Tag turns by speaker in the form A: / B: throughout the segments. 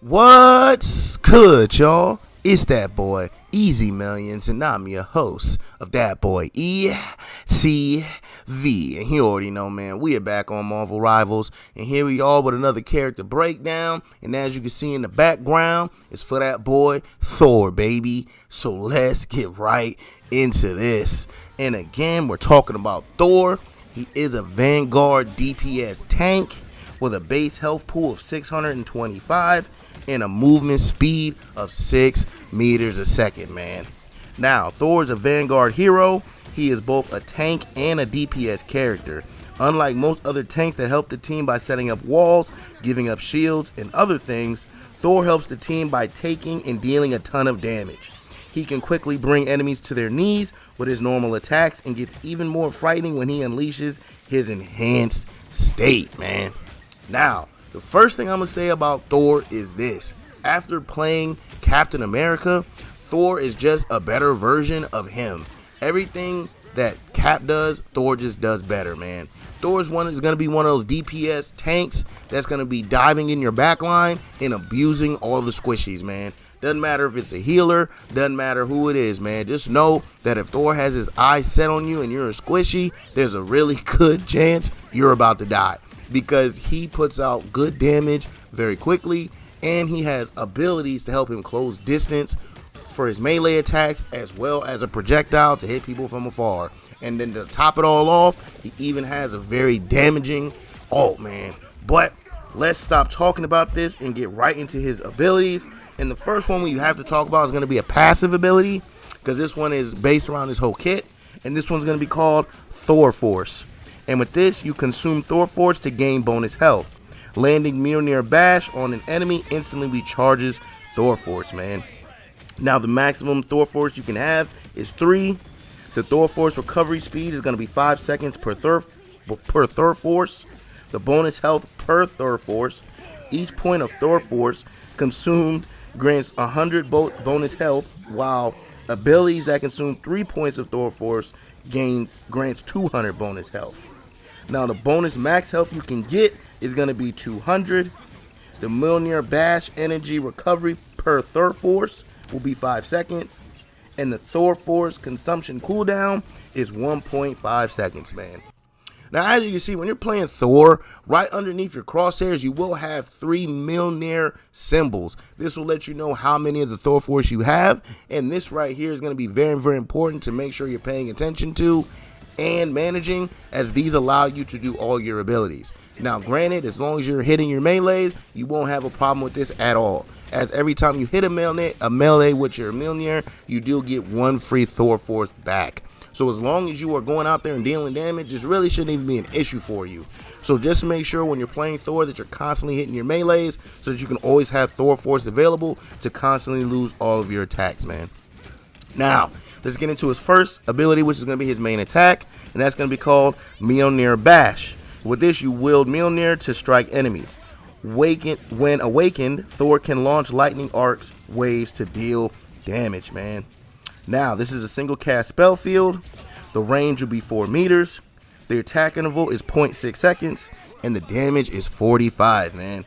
A: What's good, y'all? It's that boy, Easy Millions, and I'm your host of That Boy ECV. And you already know, man, we are back on Marvel Rivals, and here we are with another character breakdown. And as you can see in the background, it's for that boy Thor, baby. So let's get right into this. And again, we're talking about Thor. He is a Vanguard DPS tank with a base health pool of 625 and a movement speed of 6 meters a second, man. Now, Thor is a Vanguard hero. He is both a tank and a DPS character. Unlike most other tanks that help the team by setting up walls, giving up shields, and other things, Thor helps the team by taking and dealing a ton of damage. He can quickly bring enemies to their knees with his normal attacks and gets even more frightening when he unleashes his enhanced state, man. Now, the first thing I'm going to say about Thor is this. After playing Captain America, Thor is just a better version of him. Everything that Cap does, Thor just does better, man. Thor is going to be one of those DPS tanks that's going to be diving in your backline and abusing all the squishies, man. Doesn't matter if it's a healer, doesn't matter who it is, man. Just know that if Thor has his eyes set on you and you're a squishy, there's a really good chance you're about to die, because he puts out good damage very quickly, and he has abilities to help him close distance for his melee attacks, as well as a projectile to hit people from afar. And then to top it all off, he even has a very damaging ult, man. But let's stop talking about this and get right into his abilities. And the first one we have to talk about is going to be a passive ability, because this one is based around his whole kit, and this one's going to be called Thor Force. And with this, you consume Thor Force to gain bonus health. Landing Mjolnir Bash on an enemy instantly recharges Thor Force, man. Now, the maximum Thor Force you can have is 3. The Thor Force recovery speed is going to be 5 seconds per Thor Force. The bonus health per Thor Force. Each point of Thor Force consumed grants 100 bonus health, while abilities that consume 3 points of Thor Force grants 200 bonus health. Now, the bonus max health you can get is going to be 200. The Mjolnir Bash energy recovery per Thor Force will be 5 seconds. And the Thor Force consumption cooldown is 1.5 seconds, man. Now, as you can see, when you're playing Thor, right underneath your crosshairs, you will have 3 Mjolnir symbols. This will let you know how many of the Thor Force you have. And this right here is going to be very, very important to make sure you're paying attention to and managing, as these allow you to do all your abilities. Now, granted, as long as you're hitting your melees, you won't have a problem with this at all, as every time you hit a melee with your Mjolnir, you do get 1 free Thor Force back. So as long as you are going out there and dealing damage, this really shouldn't even be an issue for you. So just make sure when you're playing Thor that you're constantly hitting your melees, so that you can always have Thor Force available to constantly lose all of your attacks, man. Now, let's get into his first ability, which is going to be his main attack, and that's going to be called Mjolnir Bash. With this, you wield Mjolnir to strike enemies. When awakened, Thor can launch lightning arcs waves to deal damage, man. Now, this is a single cast spell field. The range will be 4 meters. The attack interval is 0.6 seconds, and the damage is 45, man.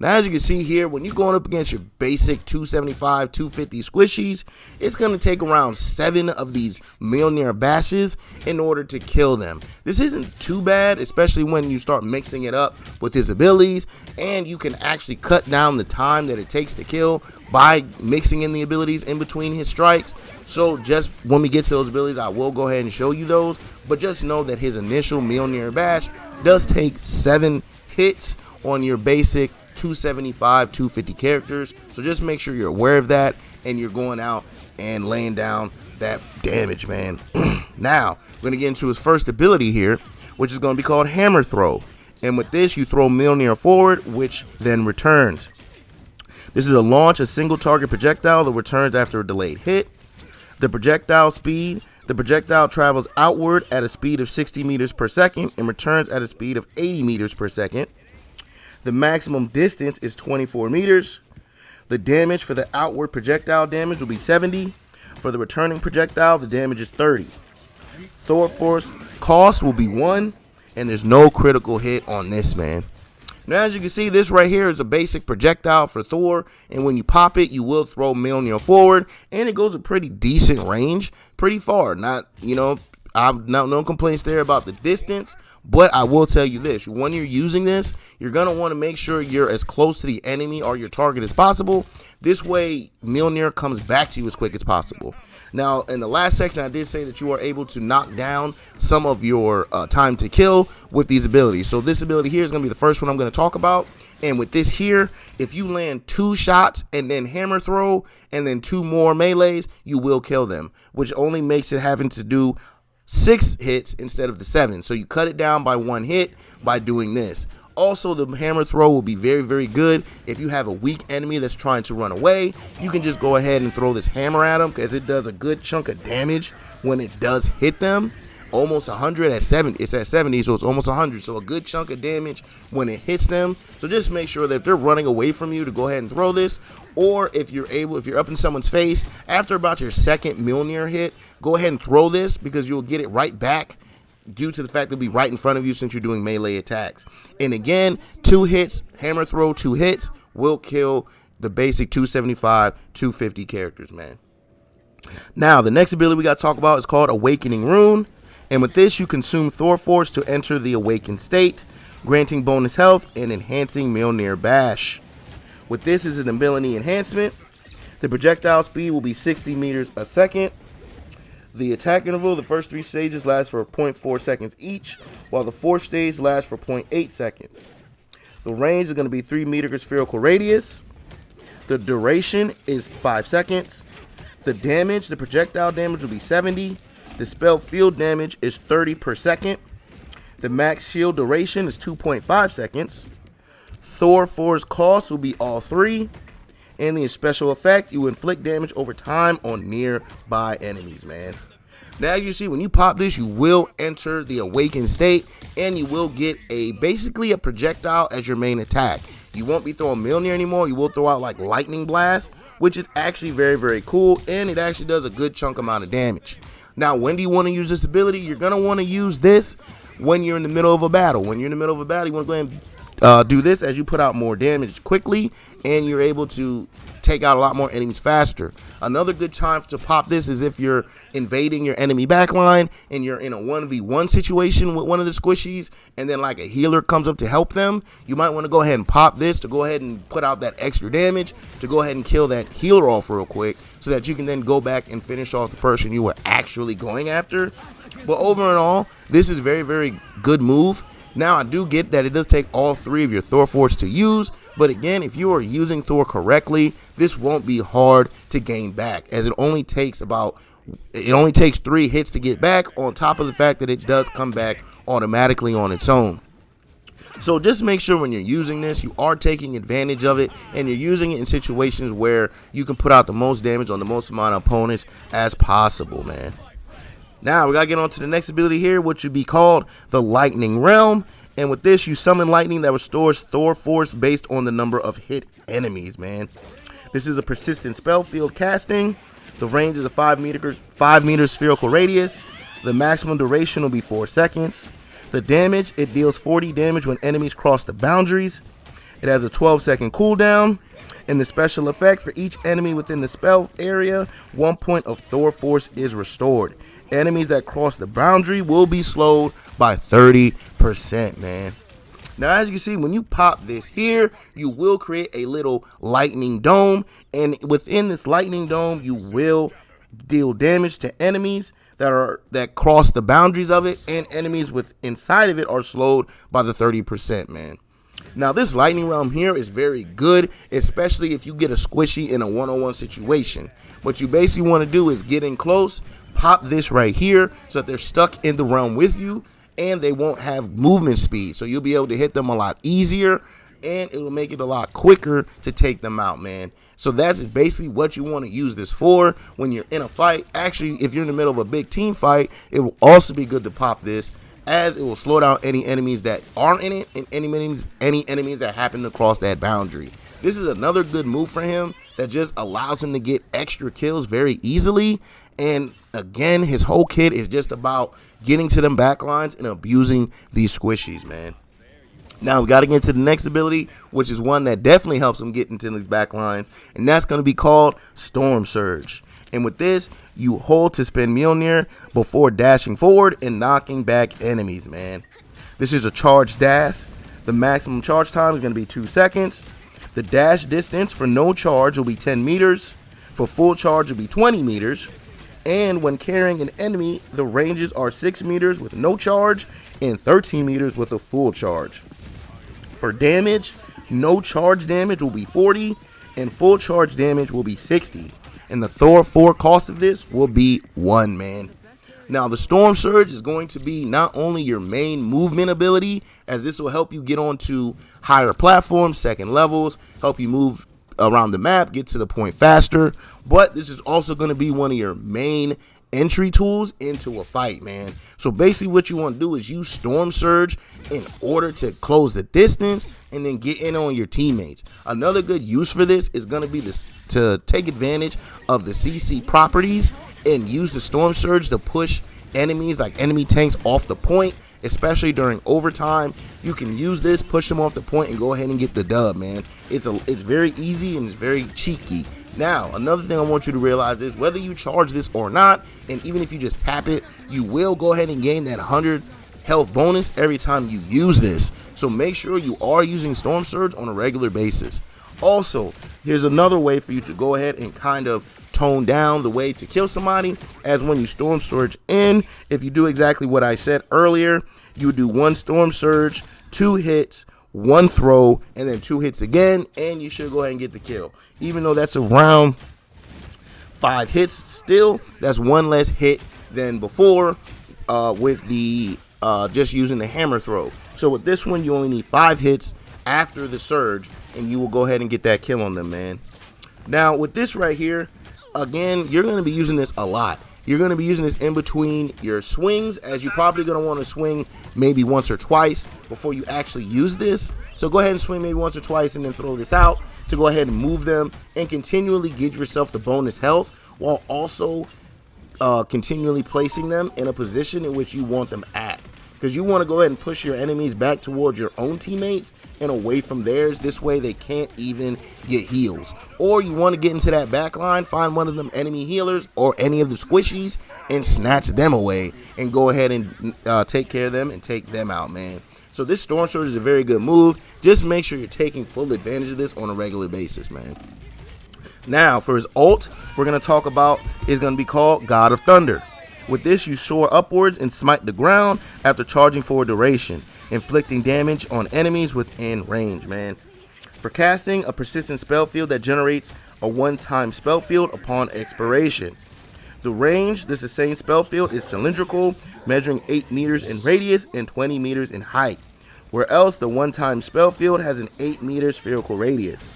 A: Now, as you can see here, when you're going up against your basic 275, 250 squishies, it's going to take around 7 of these Mjolnir Bashes in order to kill them. This isn't too bad, especially when you start mixing it up with his abilities, and you can actually cut down the time that it takes to kill by mixing in the abilities in between his strikes. So just when we get to those abilities, I will go ahead and show you those, but just know that his initial Mjolnir Bash does take 7 hits on your basic 275, 250 characters. So just make sure you're aware of that and you're going out and laying down that damage, man. Now, we're going to get into his first ability here, which is going to be called Hammer Throw. And with this, you throw Mjolnir forward, which then returns. This is a launch a single target projectile that returns after a delayed hit. The projectile travels outward at a speed of 60 meters per second and returns at a speed of 80 meters per second. The maximum distance is 24 meters. The damage for the outward projectile damage will be 70. For the returning projectile, the damage is 30. Thor Force cost will be 1, and there's no critical hit on this, man. Now, as you can see, this right here is a basic projectile for Thor, and when you pop it, you will throw Mjolnir forward, and it goes a pretty decent range, pretty far. Not, I've no complaints there about the distance, but I will tell you this: when you're using this, you're gonna want to make sure you're as close to the enemy or your target as possible. This way, Mjolnir comes back to you as quick as possible. Now, in the last section, I did say that you are able to knock down some of your time to kill with these abilities. So this ability here is going to be the first one I'm going to talk about. And with this here, if you land 2 shots and then hammer throw and then 2 more melees, you will kill them, which only makes it having to do 6 hits instead of the 7. So you cut it down by 1 hit by doing this. Also, the hammer throw will be very, very good if you have a weak enemy that's trying to run away. You can just go ahead and throw this hammer at them because it does a good chunk of damage when it does hit them. Almost 100 at 70. It's at 70, so it's almost 100. So a good chunk of damage when it hits them. So just make sure that if they're running away from you to go ahead and throw this. Or if you're up in someone's face, after about your second Mjolnir hit, go ahead and throw this because you'll get it right back, due to the fact that it'll be right in front of you since you're doing melee attacks. And again, 2 hits, hammer throw, 2 hits will kill the basic 275, 250 characters, man. Now, the next ability we got to talk about is called Awakening Rune. And with this, you consume Thor Force to enter the awakened state, granting bonus health and enhancing Mjolnir Bash. With this is an ability enhancement. The projectile speed will be 60 meters a second. The attack interval, the first 3 stages last for 0.4 seconds each, while the 4th stage lasts for 0.8 seconds. The range is going to be 3 meter spherical radius. The duration is 5 seconds. The damage, the projectile damage will be 70. The spell field damage is 30 per second. The max shield duration is 2.5 seconds. Thor Force cost will be all 3. And the special effect, you inflict damage over time on nearby enemies, man. Now, as you see, when you pop this, you will enter the awakened state, and you will get basically a projectile as your main attack. You won't be throwing Mjolnir anymore. You will throw out like Lightning Blast, which is actually very, very cool, and it actually does a good chunk amount of damage. Now, when do you want to use this ability? You're going to want to use this when you're in the middle of a battle. When you're in the middle of a battle, you want to go ahead and do this as you put out more damage quickly, and you're able to take out a lot more enemies faster. Another good time to pop this is if you're invading your enemy backline and you're in a 1v1 situation with one of the squishies, and then like a healer comes up to help them. You might want to go ahead and pop this to go ahead and put out that extra damage to go ahead and kill that healer off real quick, so that you can then go back and finish off the person you were actually going after. But overall, this is very, very good move. Now, I do get that it does take all 3 of your Thor Force to use, but again, if you are using Thor correctly, this won't be hard to gain back, as it only takes 3 hits to get back, on top of the fact that it does come back automatically on its own. So just make sure when you're using this, you are taking advantage of it, and you're using it in situations where you can put out the most damage on the most amount of opponents as possible, man. Now, we got to get on to the next ability here, which would be called the Lightning Realm. And with this, you summon lightning that restores Thor Force based on the number of hit enemies, man. This is a persistent spell field casting. The range is a 5 meter spherical radius. The maximum duration will be 4 seconds. The damage, it deals 40 damage when enemies cross the boundaries. It has a 12-second cooldown. And the special effect, for each enemy within the spell area, 1 point of Thor Force is restored. Enemies that cross the boundary will be slowed by 30%, man. Now, as you can see, when you pop this here, you will create a little lightning dome. And within this lightning dome, you will deal damage to enemies that cross the boundaries of it. And enemies inside of it are slowed by the 30%, man. Now, this lightning realm here is very good, especially if you get a squishy in a one-on-one situation. What you basically want to do is get in close, pop this right here so that they're stuck in the realm with you, and they won't have movement speed. So you'll be able to hit them a lot easier, and it will make it a lot quicker to take them out, man. So that's basically what you want to use this for when you're in a fight. Actually, if you're in the middle of a big team fight, it will also be good to pop this, as it will slow down any enemies that aren't in it and any enemies that happen to cross that boundary. This is another good move for him that just allows him to get extra kills very easily. And again, his whole kit is just about getting to them backlines and abusing these squishies, man. Now we got to get into the next ability, which is one that definitely helps him get into these back lines, and that's going to be called Storm Surge. And with this, you hold to spin Mjolnir before dashing forward and knocking back enemies, man. This is a charge dash. The maximum charge time is going to be 2 seconds. The dash distance for no charge will be 10 meters. For full charge will be 20 meters. And when carrying an enemy, the ranges are 6 meters with no charge and 13 meters with a full charge. For damage, no charge damage will be 40 and full charge damage will be 60. And the Thor 4 cost of this will be 1, man. Now, the Storm Surge is going to be not only your main movement ability, as this will help you get onto higher platforms, second levels, help you move around the map, get to the point faster, but this is also going to be one of your main entry tools into a fight, man. So basically what you want to do is use Storm Surge in order to close the distance and then get in on your teammates. Another good use for this is going to be this, to take advantage of the CC properties and use the Storm Surge to push enemies like enemy tanks off the point, especially during overtime. You can use this, push them off the point, and go ahead and get the dub, man. It's very easy and it's very cheeky. Now, another thing I want you to realize is whether you charge this or not, and even if you just tap it, you will go ahead and gain that 100 health bonus every time you use this. So make sure you are using Storm Surge on a regular basis. Also, here's another way for you to go ahead and kind of tone down the way to kill somebody, as when you Storm Surge in, if you do exactly what I said earlier, you do 1 Storm Surge, 2 hits, 1 throw, and then 2 hits again, and you should go ahead and get the kill. Even though that's around 5 hits, still that's 1 less hit than before with the just using the hammer throw. So with this one, you only need 5 hits after the surge, and you will go ahead and get that kill on them, man. Now with this right here, again, you're going to be using this a lot. You're going to be using this in between your swings, as you're probably going to want to swing maybe once or twice before you actually use this. So go ahead and swing maybe once or twice and then throw this out to go ahead and move them and continually give yourself the bonus health, while also continually placing them in a position in which you want them at. Because you want to go ahead and push your enemies back towards your own teammates and away from theirs. This way they can't even get heals. Or you want to get into that back line, find one of them enemy healers or any of the squishies and snatch them away and go ahead and take care of them and take them out, man. So this Storm Surge is a very good move. Just make sure you're taking full advantage of this on a regular basis, man. Now for his ult, we're going to talk about, is going to be called God of Thunder. With this, you soar upwards and smite the ground after charging for a duration, inflicting damage on enemies within range, man. For casting, a persistent spell field that generates a one-time spell field upon expiration. The range, this is the same spell field, is cylindrical, measuring 8 meters in radius and 20 meters in height, where else the one-time spell field has an 8 meter spherical radius.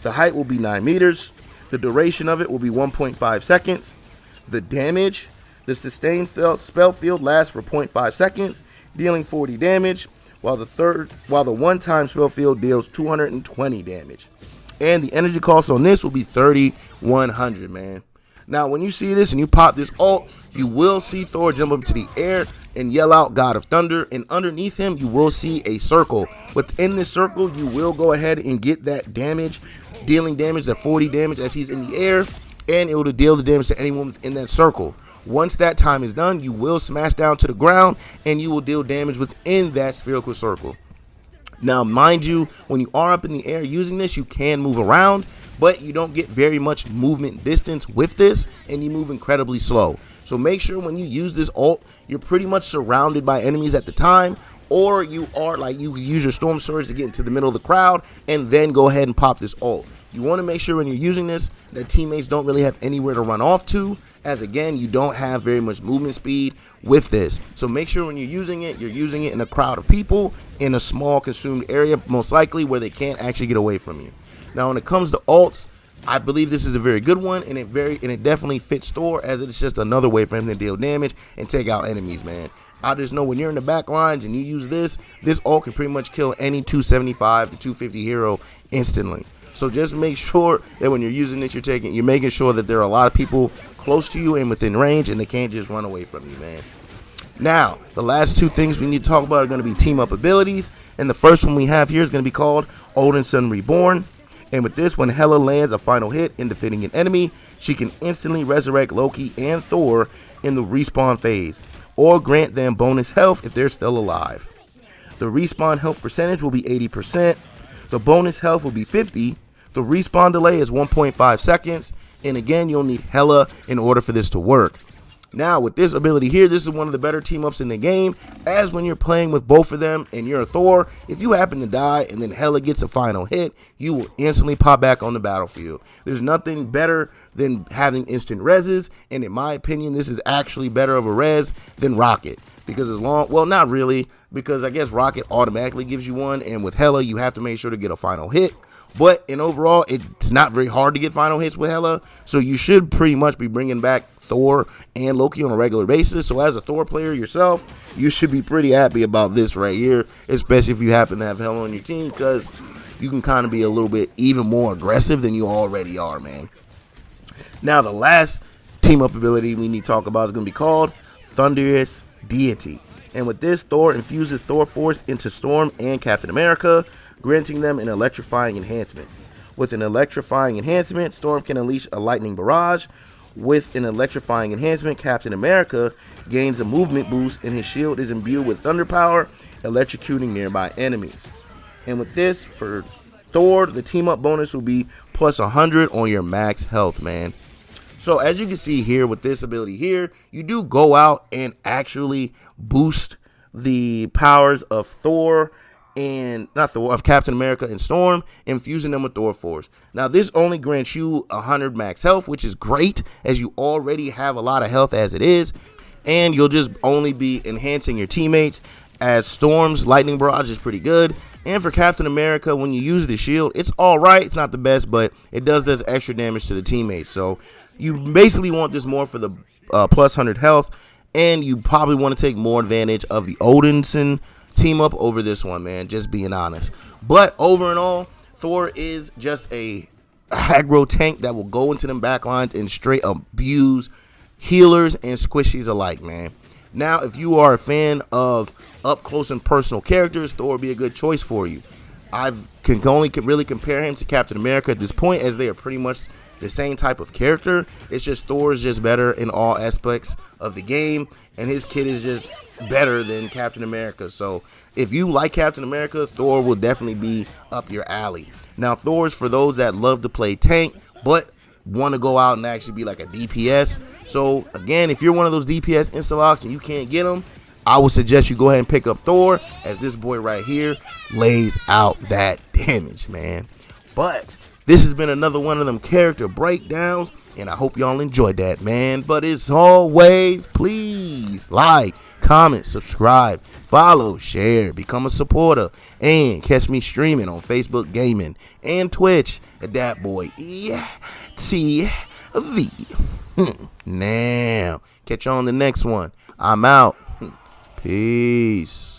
A: The height will be 9 meters. The duration of it will be 1.5 seconds. The damage, the sustained spell field lasts for 0.5 seconds, dealing 40 damage, while the one-time spell field deals 220 damage. And the energy cost on this will be 3,100, man. Now, when you see this and you pop this ult, you will see Thor jump up to the air and yell out God of Thunder, and underneath him you will see a circle. Within this circle, you will go ahead and get that damage, dealing damage, that 40 damage as he's in the air, and it will deal the damage to anyone within that circle. Once that time is done, you will smash down to the ground and you will deal damage within that spherical circle. Now, mind you, when you are up in the air using this, you can move around, but you don't get very much movement distance with this, and you move incredibly slow. So make sure when you use this ult, you're pretty much surrounded by enemies at the time, or you are like, you use your Storm Surge to get into the middle of the crowd and then go ahead and pop this ult. You want to make sure when you're using this that teammates don't really have anywhere to run off to, as again, you don't have very much movement speed with this. So make sure when you're using it in a crowd of people in a small consumed area, most likely where they can't actually get away from you. Now, when it comes to ults, I believe this is a very good one, and it definitely fits Thor, as it's just another way for him to deal damage and take out enemies, man. I just know when you're in the back lines and you use this ult can pretty much kill any 275 to 250 hero instantly. So just make sure that when you're using this, you're making sure that there are a lot of people close to you and within range, and they can't just run away from you, man. Now, the last two things we need to talk about are going to be team-up abilities. And the first one we have here is going to be called Odinson Reborn. And with this, when Hela lands a final hit in defeating an enemy, she can instantly resurrect Loki and Thor in the respawn phase, or grant them bonus health if they're still alive. The respawn health percentage will be 80%. The bonus health will be 50%. The respawn delay is 1.5 seconds. And again, you'll need Hela in order for this to work. Now, with this ability here, this is one of the better team-ups in the game, as when you're playing with both of them and you're a Thor, if you happen to die and then Hela gets a final hit, you will instantly pop back on the battlefield. There's nothing better than having instant reses, and in my opinion, this is actually better of a res than Rocket, because well, not really, because I guess Rocket automatically gives you one, and with Hela, you have to make sure to get a final hit. But in overall, it's not very hard to get final hits with Hela, so you should pretty much be bringing back Thor and Loki on a regular basis. So as a Thor player yourself, you should be pretty happy about this right here, especially if you happen to have Hela on your team, because you can kind of be a little bit even more aggressive than you already are, man. Now, the last team-up ability we need to talk about is going to be called Thunderous Deity. And with this, Thor infuses Thor Force into Storm and Captain America, granting them an electrifying enhancement. With an electrifying enhancement, Storm can unleash a lightning barrage. With an electrifying enhancement, Captain America gains a movement boost and his shield is imbued with thunder power, electrocuting nearby enemies. And with this, for Thor, the team-up bonus will be plus 100 on your max health, man. So as you can see here with this ability here, you do go out and actually boost the powers of Thor and of Captain America and Storm, infusing them with Thor Force. Now, this only grants you 100 max health, which is great, as you already have a lot of health as it is, and you'll just only be enhancing your teammates, as Storm's lightning barrage is pretty good. And for Captain America, when you use the shield, it's all right. It's not the best, but it does extra damage to the teammates. So you basically want this more for the plus 100 health, and you probably want to take more advantage of the Odinson team up over this one, man, just being honest. But over and all, Thor is just a aggro tank that will go into them backlines and straight abuse healers and squishies alike, man. Now, if you are a fan of up close and personal characters, Thor will be a good choice for you. I can only really compare him to Captain America at this point, as they are pretty much the same type of character. It's just Thor is just better in all aspects of the game, and his kit is just better than Captain America. So if you like Captain America, Thor will definitely be up your alley. Now, Thor is for those that love to play tank but want to go out and actually be like a DPS. So again, if you're one of those DPS insta-locks and you can't get them, I would suggest you go ahead and pick up Thor, as this boy right here lays out that damage, man. But this has been another one of them character breakdowns, and I hope y'all enjoyed that, man. But as always, please like, comment, subscribe, follow, share, become a supporter, and catch me streaming on Facebook Gaming and Twitch at DatBoyTV. Now, catch you on the next one. I'm out. Peace.